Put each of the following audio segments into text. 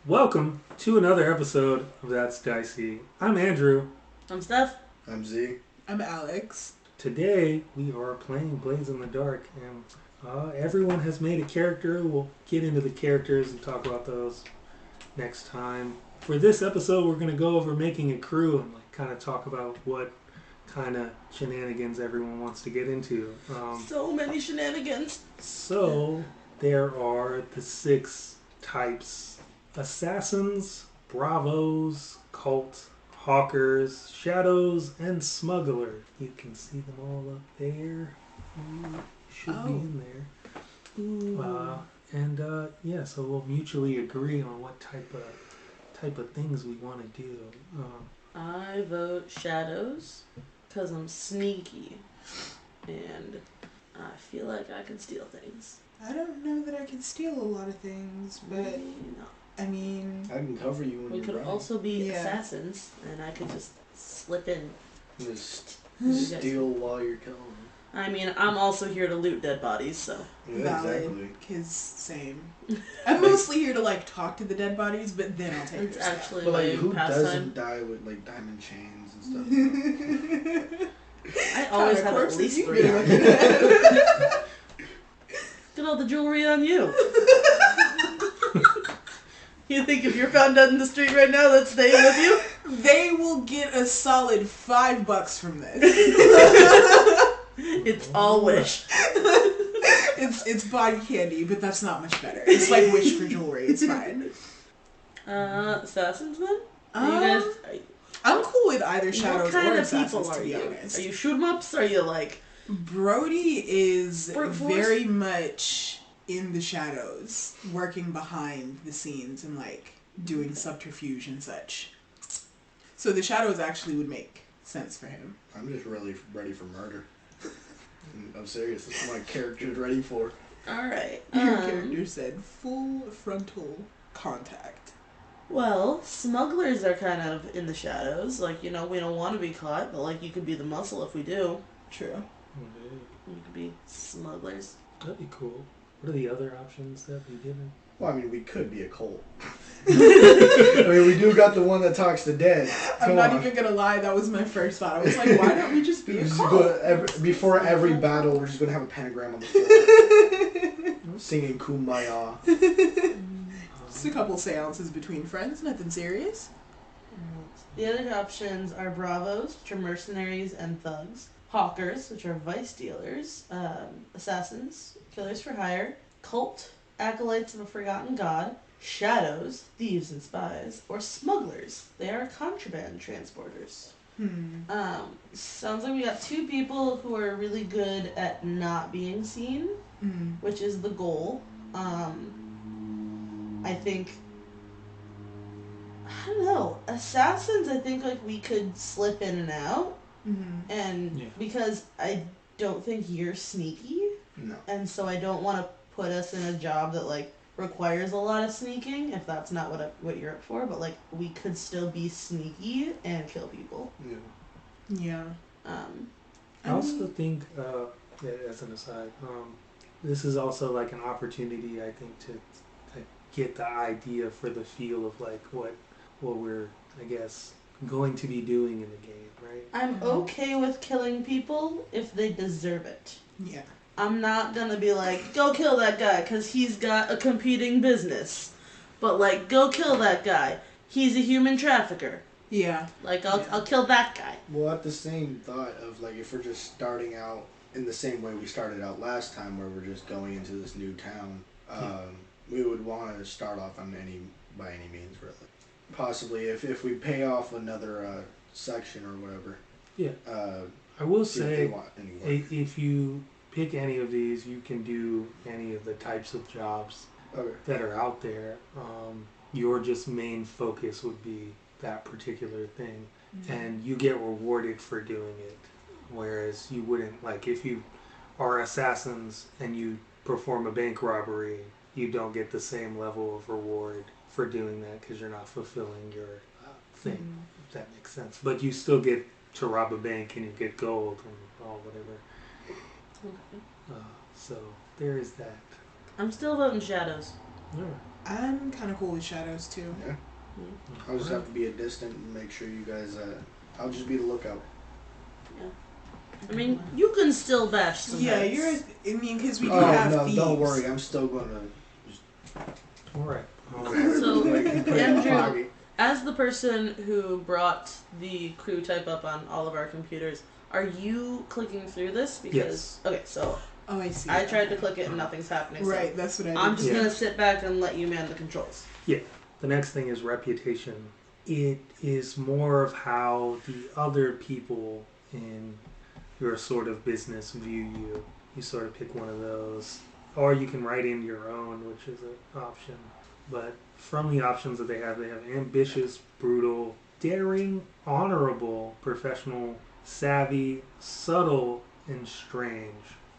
Welcome to another episode of That's Dicey. I'm Andrew. I'm Steph. I'm Z. I'm Alex. Today we are playing Blades in the Dark, and everyone has made a character. We'll get into the characters and talk about those next time. For this episode, we're going to go over making a crew and kind of talk about what kind of shenanigans everyone wants to get into. So many shenanigans. So there are the 6 types: assassins, bravos, cult, hawkers, shadows, and smuggler. You can see them all up there. Should be in there. So we'll mutually agree on what type of things we want to do. I vote shadows because I'm sneaky and I feel like I can steal things. I don't know that I can steal a lot of things, but No. I mean, I can cover you when We you're could running. also be Yeah. assassins and I could just slip in. Just You guys- steal while you're killing. I mean, I'm also here to loot dead bodies, so. Yeah, valid. exactly. Cause same. I'm mostly here to talk to the dead bodies, but then I'll take It's their stuff. actually But my who pastime. doesn't die with diamond chains and stuff? I always have at corpses least you 3. been looking at? Get all the jewelry on you. You think if you're found dead in the street right now, that's staying with you? They will get a solid $5 from this. It's all wish. It's body candy, but that's not much better. It's like wish for jewelry. It's fine. Assassins then? Are you guys? I'm cool with either shadows What kind or of assassins, people to are be you? honest. Are you shoot 'em ups? Are you like? Brody is Brute force? very much in the shadows, working behind the scenes and doing subterfuge and such. So the shadows actually would make sense for him. I'm just really ready for murder. I'm serious. That's what my character's ready for. All right. Your character said full frontal contact. Well, smugglers are kind of in the shadows. We don't want to be caught, but you could be the muscle if we do. True. You could be smugglers. That'd be cool. What are the other options that we given? Well, I mean, we could be a cult. I mean, we do got the one that talks to dead. I'm Come not on. even gonna lie, that was my first thought. I was like, why don't we just be a Just cult? before every battle, we're just going to have a pentagram on the floor. Singing Kumbaya. Just a couple seances between friends, nothing serious. The other options are bravos, which are mercenaries and thugs. Hawkers, which are vice dealers. Assassins, killers for hire. Cult, acolytes of a forgotten god. Shadows, thieves and spies. Or smugglers, they are contraband transporters. Sounds like we got 2 people who are really good at not being seen, which is the goal. I think, I don't know, assassins, I think we could slip in and out, and Yeah. because I don't think you're sneaky, No. and so I don't want to put us in a job that requires a lot of sneaking if that's not what you're up for, but we could still be sneaky and kill people. Yeah. Yeah. I also think, as an aside, this is also an opportunity, I think, to get the idea for the feel of what we're, I guess, going to be doing in the game, right? I'm okay with killing people if they deserve it. Yeah. I'm not gonna be go kill that guy because he's got a competing business. But go kill that guy. He's a human trafficker. Yeah. I'll kill that guy. Well, at the same thought of if we're just starting out in the same way we started out last time, where we're just going into this new town, we would want to start off by any means, really. Possibly if we pay off another section or whatever. Yeah. I will See if they say, want any work. if you pick any of these, you can do any of the types of jobs Okay. that are out there. Your just main focus would be that particular thing, and you get rewarded for doing it. Whereas you wouldn't, if you are assassins and you perform a bank robbery, you don't get the same level of reward for doing that because you're not fulfilling your thing. If that makes sense. But you still get to rob a bank and you get gold and all whatever. Okay. So there is that. I'm still voting shadows. Yeah. I'm kind of cool with shadows too. Yeah. I'll just have to be a distant and make sure you guys. I'll just be the lookout. I mean, you can still bash some Yeah, heads. I mean, because we do Oh have no! thieves. Don't worry. I'm still gonna. All right. So, put it in my Andrew- pocket. As the person who brought the crew type up on all of our computers, are you clicking through this? Because Yes. Okay, so Oh, I see. I tried to click it and nothing's happening. So Right, that's what I did. I'm just Yeah. gonna sit back and let you man the controls. The next thing is reputation. It is more of how the other people in your sort of business view you. You sort of pick one of those. Or you can write in your own, which is an option. But from the options that they have ambitious, brutal, daring, honorable, professional, savvy, subtle, and strange.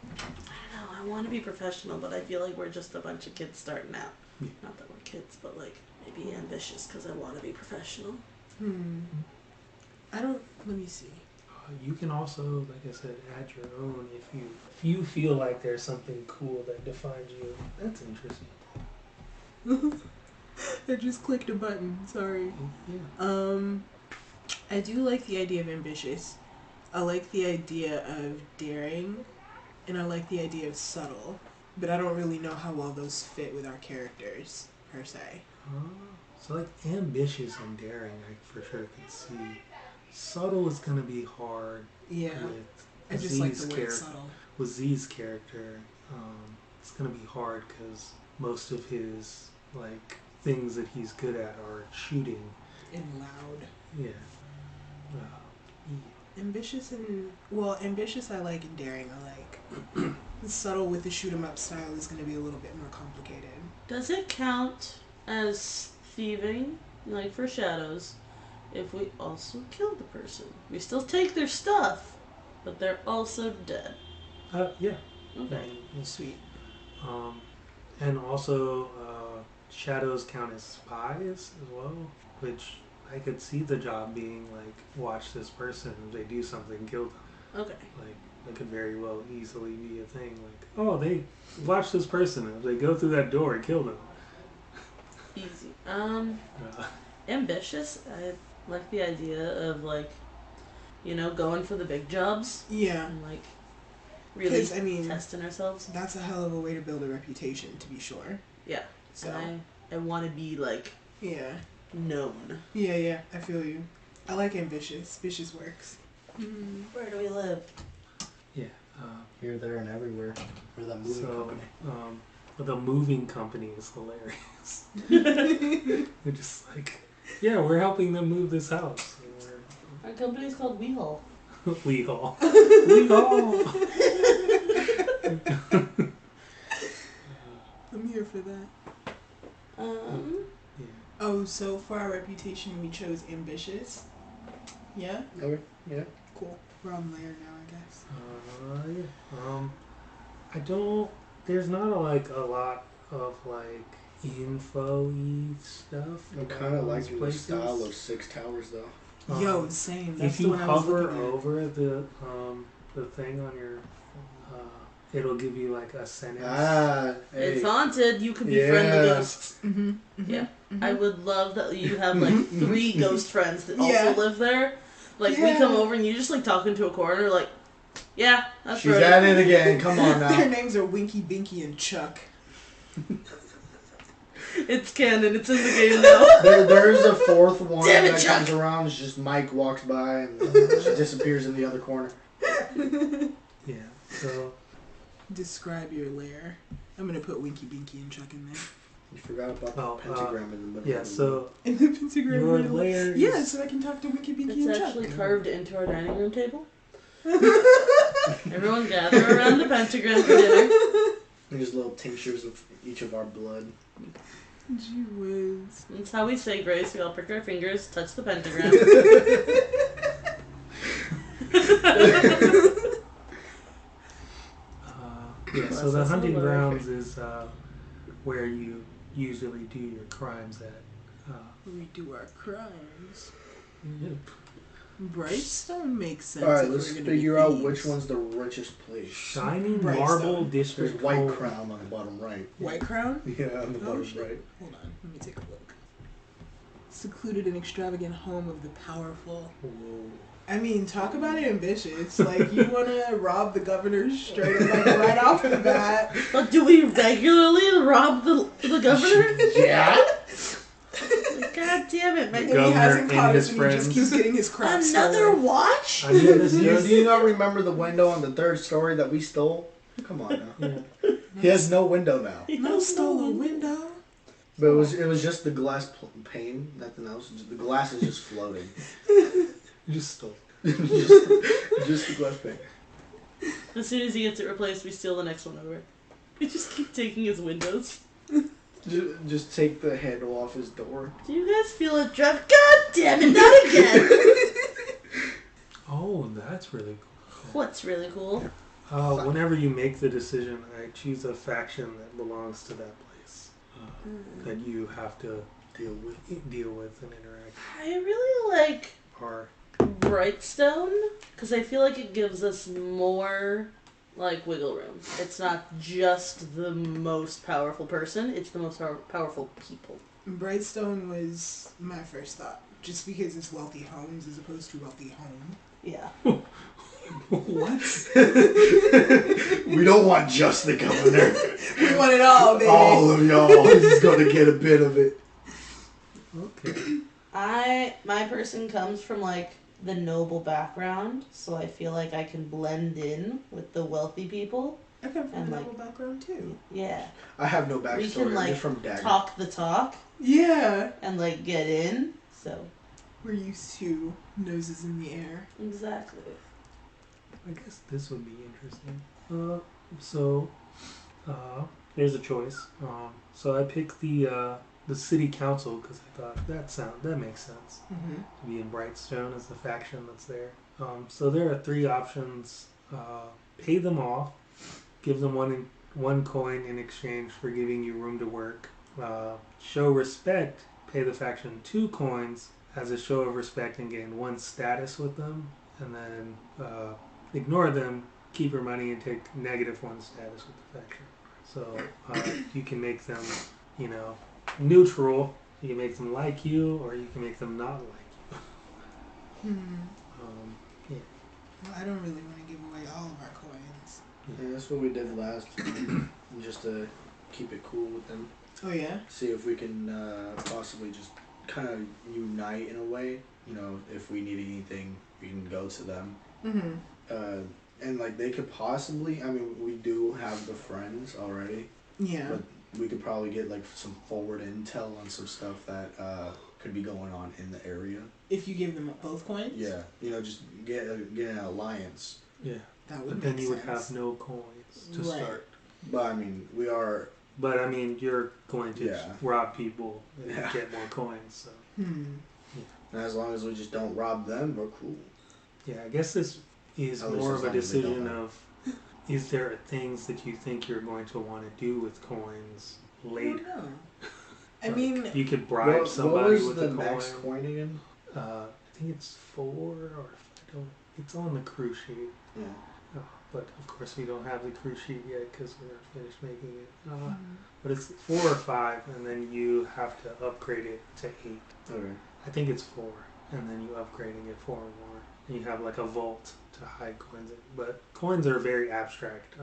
I don't know. I want to be professional, but I feel like we're just a bunch of kids starting out. Yeah. Not that we're kids, but like maybe ambitious because I want to be professional. I don't. Let me see. You can also, like I said, add your own if you feel like there's something cool that defines you. That's interesting. I just clicked a button. Sorry. Yeah. I do like the idea of ambitious. I like the idea of daring, and I like the idea of subtle. But I don't really know how well those fit with our characters per se. So like ambitious and daring, I for sure could see. Subtle is gonna be hard Yeah, with I just like Z's the word character. subtle. With Z's character, it's gonna be hard because most of his like things that he's good at are shooting. And loud. Yeah. Ambitious I like, and daring I like. The subtle with the shoot 'em up style is going to be a little bit more complicated. Does it count as thieving, like for shadows, if we also kill the person? We still take their stuff, but they're also dead. Yeah. Okay. Sweet. And also, shadows count as spies as well, which I could see the job being like, watch this person. If they do something, kill them. Okay. Like, that could very well easily be a thing. Like, oh, they watch this person. If they go through that door, kill them. Easy. Uh, Ambitious. I like the idea of like, going for the big jobs Yeah. and like really 'Cause, I mean, testing ourselves. that's a hell of a way to build a reputation, to be sure. Yeah. So, And I want to be like yeah. known. Yeah, I feel you. I like ambitious. Ambitious works. Where do we live? yeah. Here, there, and everywhere. For that movie So, company. the moving company is hilarious. They're just like, yeah, we're helping them move this house. Our company's called WeHaul. We haul. We haul. I'm here for that. Yeah. Oh, so for our reputation, we chose ambitious. Yeah? Okay. Yeah. Cool. We're on layer now, I guess. Yeah. I don't. There's not a lot of info-y stuff. I'm about kind of those liking the places. style of Six Towers, though. Yo, same. That's If the you one I was hover looking at. over the thing on your, it'll give you like a sentence. Hey. It's haunted. You could befriend the Yeah. ghosts. Mm-hmm. Yeah. I would love that you have like 3 ghost friends that Yeah. also live there. Like we Yeah. come over and you just like talk into a corner like, yeah, that's She's right. at it again. Come on Their now. names are Winky, Binky, and Chuck. It's canon. It's in the game now. There's a 4th one Damn it, that Chuck. comes around. It's just Mike walks by and she disappears in the other corner. Yeah. So Describe your lair. I'm gonna put Winky, Binky, and Chuck in there. You forgot about the Oh, pentagram in the middle. yeah. of the So In the pentagram. your middle. layer. Yeah, is- so I can talk to Winky, Binky, It's and Chuck. actually carved into our dining room table. Everyone gather around the pentagram for dinner. There's little tinctures of each of our blood. Gee whiz. That's how we say grace. We all prick our fingers, touch the pentagram. Yeah. So Bless the us, hunting Lord. grounds is where you usually do your crimes at. We do our crimes. Yep. Brightstone makes sense. All right, if let's we're gonna figure be out thieves. which one's the richest place. Shining Brightstone. Marble There's District. White Home. Crown on the bottom right. White Crown? Yeah, on the Oh, bottom shit. right. Hold on, let me take a look. Secluded and extravagant home of the powerful. Whoa. I mean, talk about ambitious. Like, you want to rob the governor straight up, like, right off the bat. But do we regularly rob the governor? Yeah. God damn it, The man. And he hasn't and caught us his and he just friends. keeps getting his crap Another stolen. watch? I mean, this Do is you not remember the window on the third story that we stole? Come on now. yeah. He has no window now. No stolen window. But it was just the glass pane, nothing else. The glass is just floating. You just stole. just the glass pane. As soon as he gets it replaced, we steal the next one over. We just keep taking his windows. Just take the handle off his door. Do you guys feel a drive? God damn it, not again! Oh, that's really cool. What's really cool? Whenever you make the decision, I choose a faction that belongs to that place that you have to deal with and interact. I really like Or Brightstone because I feel like it gives us more like wiggle room. It's not just the most powerful person; it's the most powerful people. Brightstone was my first thought, just because it's wealthy homes as opposed to wealthy home. Yeah. what? We don't want just the governor. We want it all, baby. All of y'all is gonna get a bit of it. Okay. My person comes from like the noble background, so I feel like I can blend in with the wealthy people. I come from And, a like- noble background too. Yeah. I have no We backstory. can I'm like just from Dagger. talk the talk Yeah. and like get in. So We're used to noses in the air. exactly. I guess this would be interesting. There's a choice. So I picked the city council because I thought that makes sense Mm-hmm. to be in Brightstone as the faction that's there. So there are three options: pay them off, give them one coin in exchange for giving you room to work. Show respect, pay the faction 2 coins as a show of respect and gain 1 status with them, and then ignore them, keep your money, and take -1 status with the faction. So you can make them, neutral. You can make them like you, or you can make them not like you. Well, I don't really want to give away all of our coins. Yeah, that's what we did last time. Just to keep it cool with them. Oh yeah? See if we can possibly just kind of unite in a way. If we need anything, we can go to them. Mm-hmm. And like they could possibly, we do have the friends already, Yeah. but we could probably get like some forward intel on some stuff that could be going on in the area. If you give them both coins? Yeah, just get an alliance. Yeah. That would But then make you would sense. have no coins to Right. start. But we are. But I mean, you're going to Yeah. rob people and Yeah. get more coins. So And as long as we just don't rob them, we're cool. yeah, I guess this is At least more as of a long as they don't decision know. of: is there things that you think you're going to want to do with coins I later? don't know. I Like, mean, you could bribe What somebody was with the a coin. max coin again? I think it's 4, or if I don't, it's on the crew sheet. Yeah. But of course, we don't have the crew sheet yet because we aren't finished making it. But it's 4 or 5, and then you have to upgrade it to 8. Okay. I think it's 4, and then you upgrade and get 4 more. And you have like a vault to hide coins in. But coins are very abstract.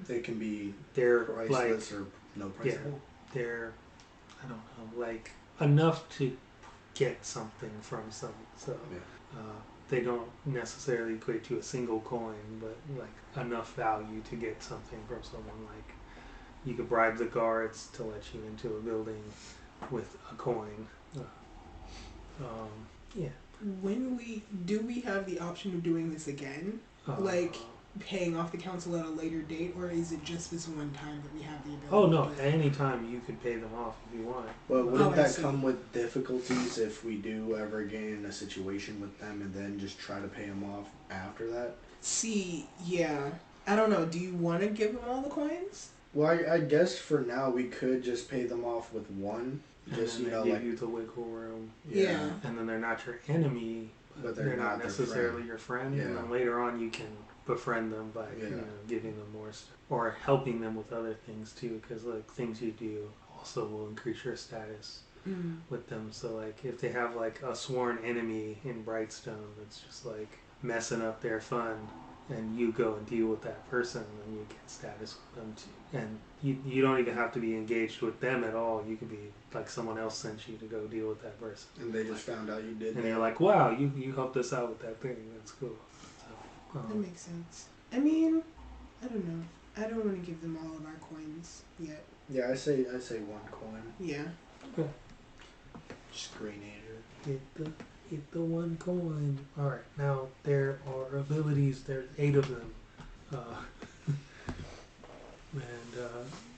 They can be They're priceless or no price. yeah, they're I don't know, like enough to get something from some. So Yeah. they don't necessarily equate to a single coin, but like enough value to get something from someone. Like you could bribe the guards to let you into a building with a coin. Yeah. do we have the option of doing this again? Like, paying off the council at a later date, or is it just this one time that we have the ability? oh no, to do at any time you could pay them off if you want. But wouldn't I that see. come with difficulties if we do ever get in a situation with them and then just try to pay them off after that? See, yeah. I don't know. Do you want to give them all the coins? Well, I guess for now we could just pay them off with 1 And Just, then you they know, give like, you the wiggle room. Yeah. And then they're not your enemy, but they're not their necessarily friend. your friend. Yeah. And then later on, you can befriend them by giving them more stuff or helping them with other things too. Because like things you do also will increase your status with them. So like if they have like a sworn enemy in Brightstone, it's just like messing up their fun. And you go and deal with that person, and you get status with them too. And you don't even have to be engaged with them at all. You could be like someone else sent you to go deal with that person. And they just found out you did And that. you're like, wow, you helped us out with that thing. That's cool. So, That makes sense. I mean, I don't know. I don't want to give them all of our coins yet. Yeah, I say 1 coin. Yeah. Screen Ager. hit the 1 coin. All right, now there are abilities. There's 8 of them.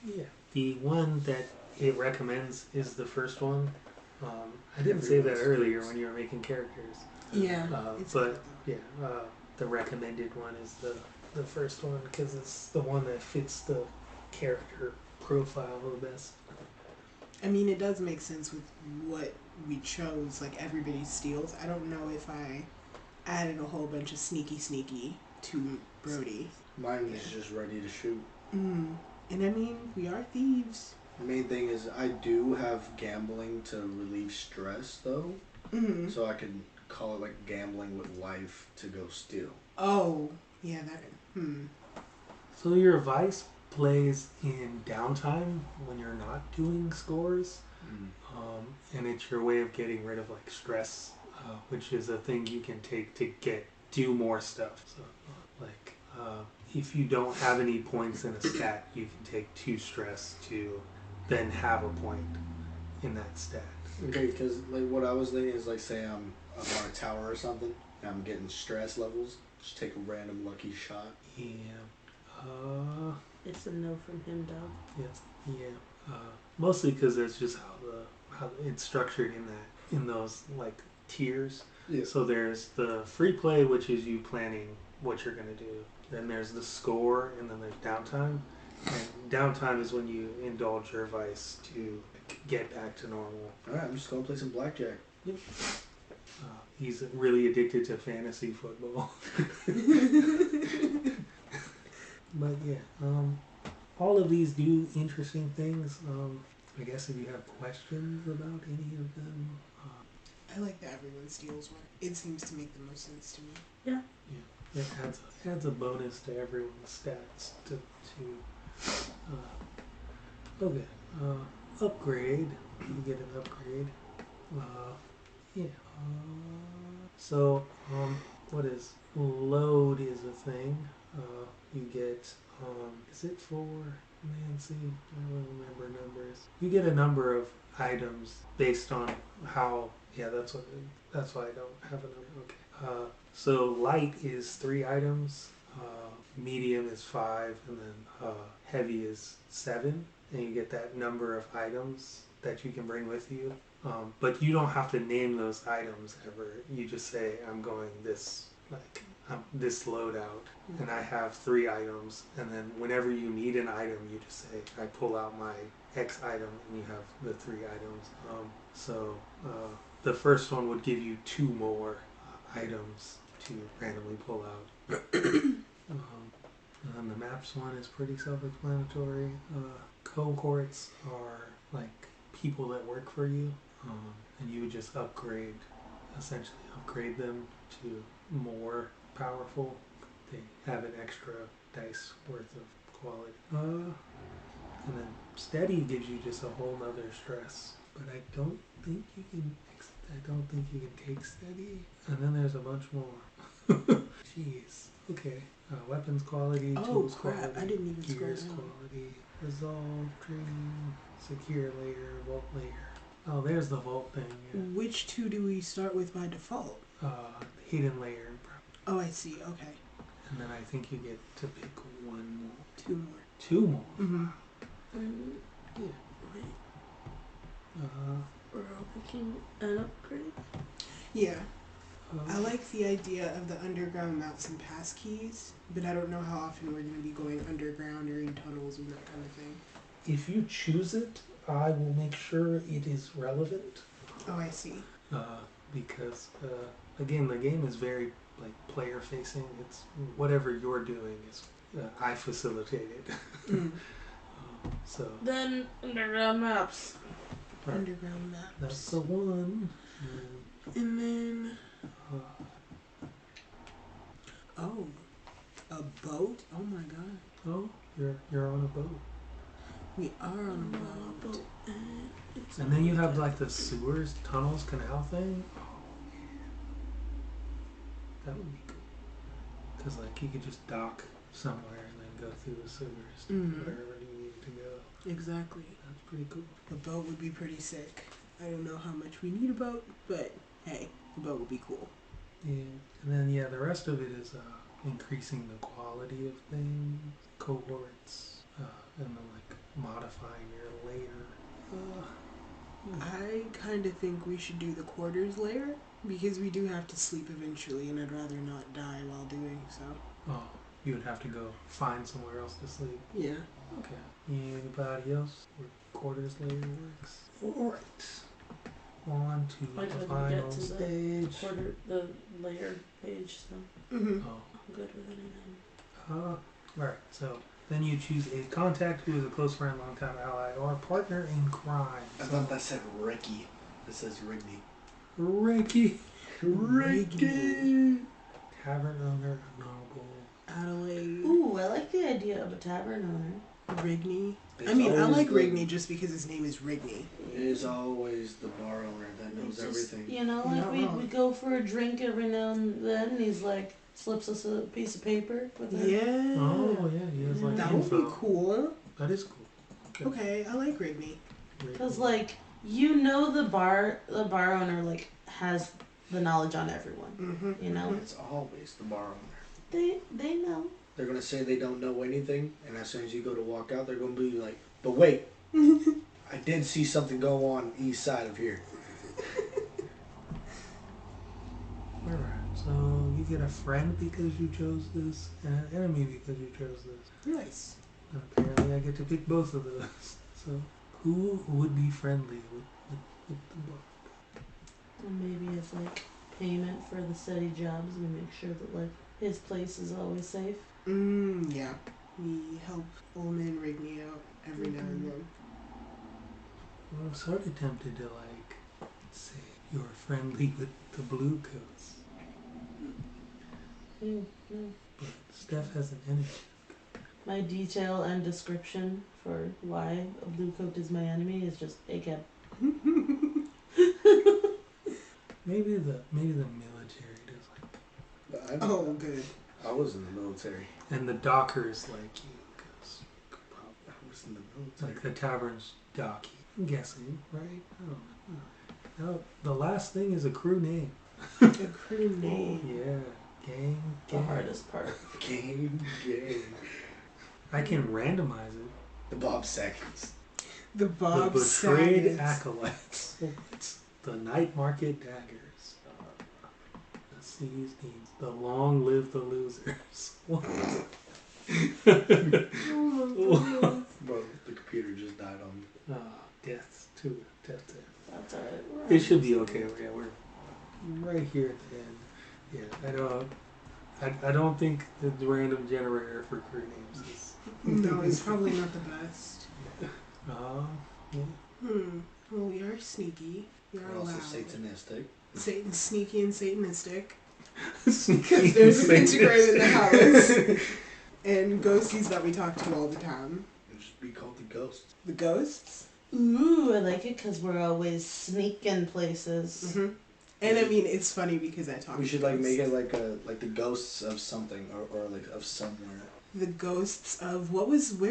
Yeah, the one that it recommends is the first one. I didn't say that earlier when you were making characters. Yeah. But yeah, the recommended one is the first one because it's the one that fits the character profile the best. I mean, it does make sense with what we chose. Like, everybody steals. I don't know if I added a whole bunch of sneaky to Brody. Mine is just ready to shoot. And I mean, we are thieves. The main thing is I do have gambling to relieve stress, though. So I could call it like gambling with life to go steal. Oh, yeah, that. So your vice plays in downtime when you're not doing scores, and it's your way of getting rid of like stress, which is a thing you can take to do more stuff. So, like if you don't have any points in a stat, you can take 2 stress to then have a point in that stat. Okay, because like what I was thinking is like say I'm on a tower or something, and I'm getting stress levels. Just take a random lucky shot. Yeah. It's a no from him, Doug. Yeah. Mostly because that's just how it's structured in those like tiers. Yeah. So there's the free play, which is you planning what you're gonna do. Then there's the score, and then there's downtime. And downtime is when you indulge your vice to get back to normal. All right, I'm just gonna play some blackjack. He's really addicted to fantasy football. But yeah, all of these do interesting things. I guess if you have questions about any of them. I like that everyone steals one. It seems to make the most sense to me. Yeah. It adds a bonus to everyone's stats upgrade. You get an upgrade. So what is load is a thing. You get is it for Nancy? I don't remember numbers. You get a number of items based on how. Yeah, that's why I don't have a number. Okay. So light is 3 items. Medium is 5, and then heavy is 7. And you get that number of items that you can bring with you. But you don't have to name those items ever. You just say, I'm going this loadout, and I have 3 items. And then whenever you need an item, you just say, I pull out my X item, and you have the 3 items. The first one would give you 2 more items to randomly pull out. And the maps one is pretty self-explanatory. Cohorts are like people that work for you, and you would just essentially upgrade them to more powerful. They have an extra dice worth of quality. And then steady gives you just a whole nother stress, but I don't think you can take steady. And then there's a bunch more. Jeez. Okay. Weapons quality, tools crap, quality, I didn't even scroll gears down. quality, resolve, training, secure layer, vault layer. Oh, there's the vault thing. Yeah. Which 2 do we start with by default? Hidden layer. Oh, I see. Okay. And then I think you get to pick 1 more. 2 more. 2 more. And Yeah. wait, Uh, we're all picking an upgrade. Yeah. I like the idea of the underground maps and passkeys, but I don't know how often we're going to be going underground or in tunnels and that kind of thing. If you choose it, I will make sure it is relevant. Oh, I see. Because again, the game is very like player facing. It's whatever you're doing is I facilitate it. Mm. So Then underground maps. right, Underground maps. that's the one. And then, Uh, oh, a boat? Oh my god. oh, you're on a boat, We are on a boat. and then you have like the sewers, tunnels, canal thing. Oh, that would be cool. Because like you could just dock somewhere and then go through the sewers to Mhm. wherever you need to go. Exactly. That's pretty cool. A boat would be pretty sick. I don't know how much we need a boat, but hey, a boat would be cool. Yeah, and then yeah, the rest of it is increasing the quality of things, cohorts, and then like modifying your layer. I kind of think we should do the quarters layer because we do have to sleep eventually, and I'd rather not die while doing so. Oh, you would have to go find somewhere else to sleep. Yeah. Okay. Anybody else where quarters layer works? Alright. On to I the couldn't final get to stage. the layer page, so Mm-hmm. Oh. I'm good with anything. Alright, so then you choose a contact who is a close friend, longtime ally, or partner in crime. I thought that said Ricky. It says Rigney. Ricky. Ricky. Tavern owner, noble. Adelaide. Ooh, I like the idea of a tavern owner. Rigney. I There's mean, I always like the- Rigney just because his name is Rigney. It is always the bar owner that knows It's just, everything. you know, You're like not we wrong. go for a drink every now and then, and he's like slips us a piece of paper with it. Yeah. Oh, yeah, he has like That would info. be cool. That is cool. Okay, I like Rigney. Because like you know the bar owner like has the knowledge on everyone. Mm-hmm. You know It's always the bar owner. they know. They're gonna say they don't know anything, and as soon as you go to walk out, they're gonna be like, "But wait, I did see something go on east side of here." Alright, so you get a friend because you chose this, and an enemy because you chose this. Nice. And apparently I get to pick both of those. So who would be friendly with the bar? Or maybe as like payment for the steady jobs, we make sure that like his place is always safe. Yeah. We help old man Rigney out every now and then. Well, I'm sort of tempted to like say you're friendly with the blue coats, No. but Steph has an enemy. My detail and description for why a blue coat is my enemy is just ACAB. Maybe the military does like, But Oh, good. I was in the military. and the dockers like you, because I was in the military. like the tavern's docky. I'm guessing, right? I don't know. No, the last thing is a crew name. A crew name. Yeah, gang. The hardest part. Game. I can randomize it. The Bob Seconds. The Bob the betrayed Saget. acolytes. The night market daggers. The seas needs. The long live the losers. What? Bro, the computer just died on me. Death to it. Death to it. That's alright. It should be okay. Yeah, we're right here at the end. Yeah, I don't think the random generator for crew names is. No, it's probably not the best. Yeah. Well, we are sneaky. We are We're also loud. satanistic. Satan's sneaky and Satanistic. Because Because there's a pentagram in the house. And ghosties that we talk to all the time. It'd just be called the Ghosts. The ghosts? Ooh, I like it because we're always sneaking places. Mm-hmm. And I mean, it's funny because I talk We to should like ghosts. make it like the ghosts of something or like of somewhere. The ghosts of where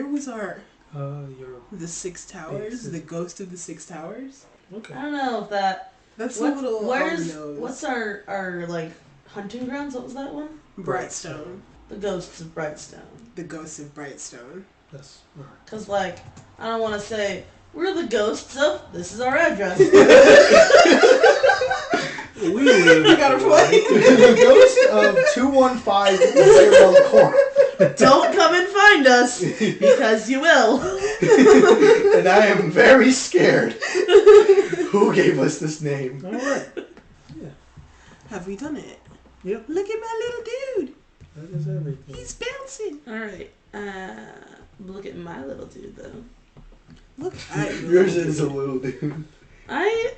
was our your the Six Towers? Bases. The ghost of the Six Towers? okay. I don't know if that. That's What, a little where's on the nose. what's our like hunting grounds? What was that one? Brightstone? The ghosts of Brightstone. The ghosts of Brightstone. That's alright. Cause like I don't want to say we're the ghosts of. This is our address. We live. You got a point. The Ghost of 215 Court. Don't come and find us. Yes, because you will. And I am very scared. Who gave us this name? All right. Have we done it? Yep. Look at my little dude. That is everything. He's bouncing. All right. Look at my little dude though. Look at you. Yours is a little dude. Why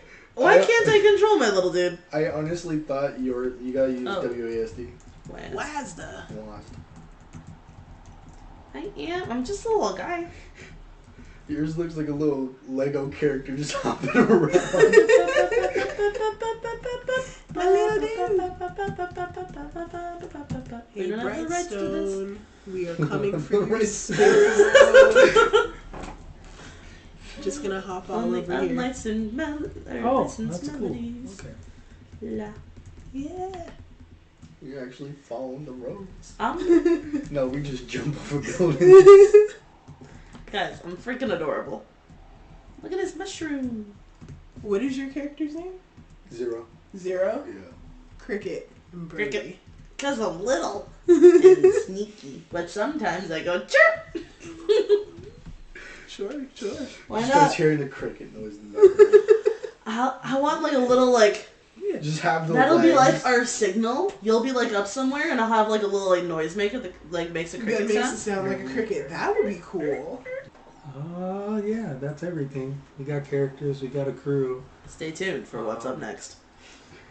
can't I control my little dude? I honestly thought you gotta use Oh. WASD. Wazda. Lost. I am. I'm just a little guy. Yours looks like a little Lego character just hopping around. My little dude. We Hey, don't have the rights to this. Brightstone, we are coming for your Right. spirit. Just gonna hop all Only over here. unlicensed Oh, licensed that's cool. melodies. Okay. La. Yeah. You're actually following the roads. I'm No, we just jump off a building. guys. I'm freaking adorable. Look at this mushroom. What is your character's name? 0. Zero? Yeah. Cricket. And Birdie. Cricket. Cause I'm little and sneaky, but sometimes I go chirp. Sure. Why Just starts not? hearing the cricket noise in the background. I want like a little like. Just have the That'll be legs. like our signal. You'll be like up somewhere, and I'll have like a little like noisemaker that like makes a That cricket makes it sound. sound like a cricket. That would be cool. Yeah, that's everything. We got characters, we got a crew. Stay tuned for what's up next.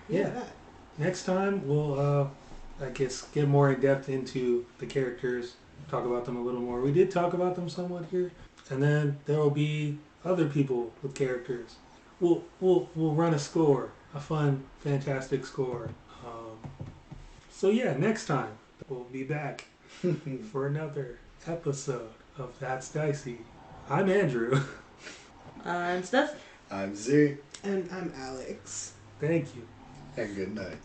Yeah. Next time we'll I guess get more in depth into the characters, talk about them a little more. We did talk about them somewhat here. And then there will be other people with characters. We'll run a score, a fun, fantastic score. So yeah, next time we'll be back for another episode of That's Dicey. I'm Andrew. I'm Steph. I'm Z. And I'm Alex. Thank you. And good night.